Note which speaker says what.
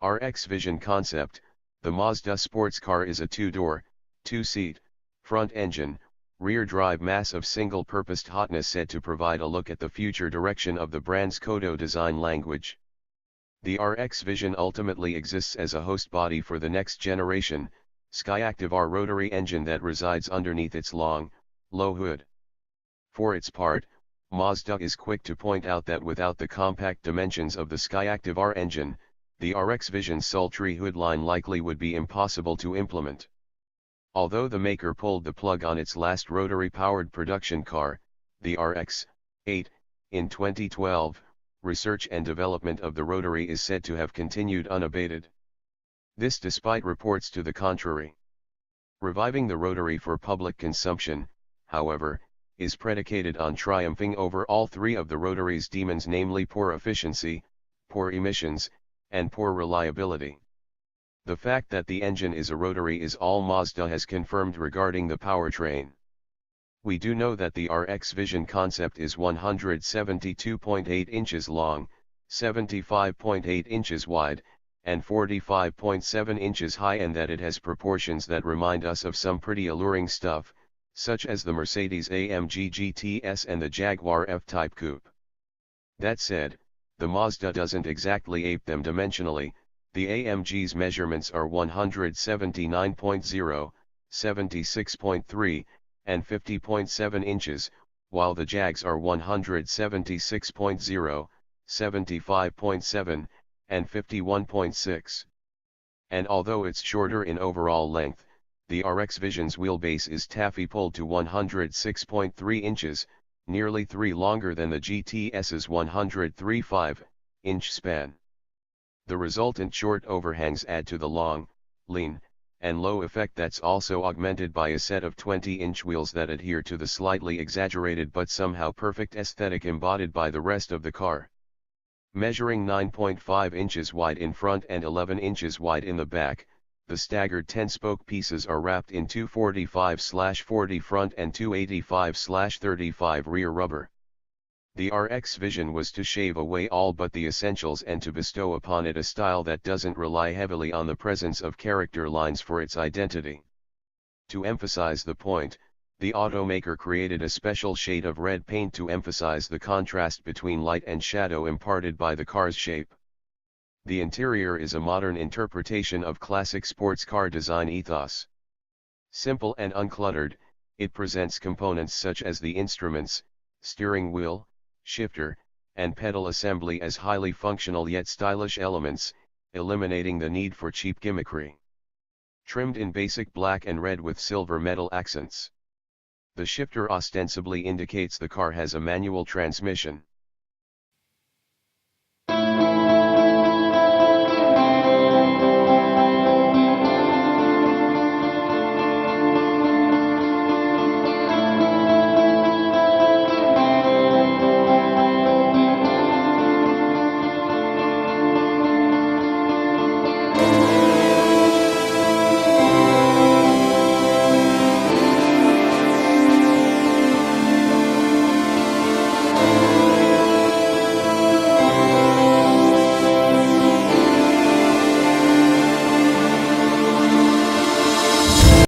Speaker 1: RX-Vision Concept. The Mazda sports car is a two-door, two-seat, front engine, rear-drive massive single-purposed hotness said to provide a look at the future direction of the brand's Kodo design language. The RX-Vision ultimately exists as a host body for the next generation, Skyactiv R rotary engine that resides underneath its long, low hood. For its part, Mazda is quick to point out that without the compact dimensions of the Skyactiv R engine, the RX-Vision's sultry hood line likely would be impossible to implement. Although the maker pulled the plug on its last rotary-powered production car, the RX-8, in 2012, research and development of the rotary is said to have continued unabated. This despite reports to the contrary. Reviving the rotary for public consumption, however, is predicated on triumphing over all three of the rotary's demons, namely poor efficiency, poor emissions, and poor reliability. The fact that the engine is a rotary is all Mazda has confirmed regarding the powertrain. We do know that the RX-Vision Concept is 172.8 inches long, 75.8 inches wide, and 45.7 inches high, and that it has proportions that remind us of some pretty alluring stuff, such as the Mercedes-AMG GTS and the Jaguar F-Type Coupe. That said, the Mazda doesn't exactly ape them dimensionally. The AMG's measurements are 179.0, 76.3, and 50.7 inches, while the Jags are 176.0, 75.7, and 51.6. And although it's shorter in overall length, the RX-Vision's wheelbase is taffy pulled to 106.3 inches, nearly 3 longer than the GTS's 103.5-inch span. The resultant short overhangs add to the long, lean, and low effect that's also augmented by a set of 20-inch wheels that adhere to the slightly exaggerated but somehow perfect aesthetic embodied by the rest of the car. Measuring 9.5 inches wide in front and 11 inches wide in the back, the staggered 10-spoke pieces are wrapped in 245/40 front and 285/35 rear rubber. The RX-Vision was to shave away all but the essentials and to bestow upon it a style that doesn't rely heavily on the presence of character lines for its identity. To emphasize the point, the automaker created a special shade of red paint to emphasize the contrast between light and shadow imparted by the car's shape. The interior is a modern interpretation of classic sports car design ethos. Simple and uncluttered, it presents components such as the instruments, steering wheel, shifter, and pedal assembly as highly functional yet stylish elements, eliminating the need for cheap gimmickry. Trimmed in basic black and red with silver metal accents. The shifter ostensibly indicates the car has a manual transmission.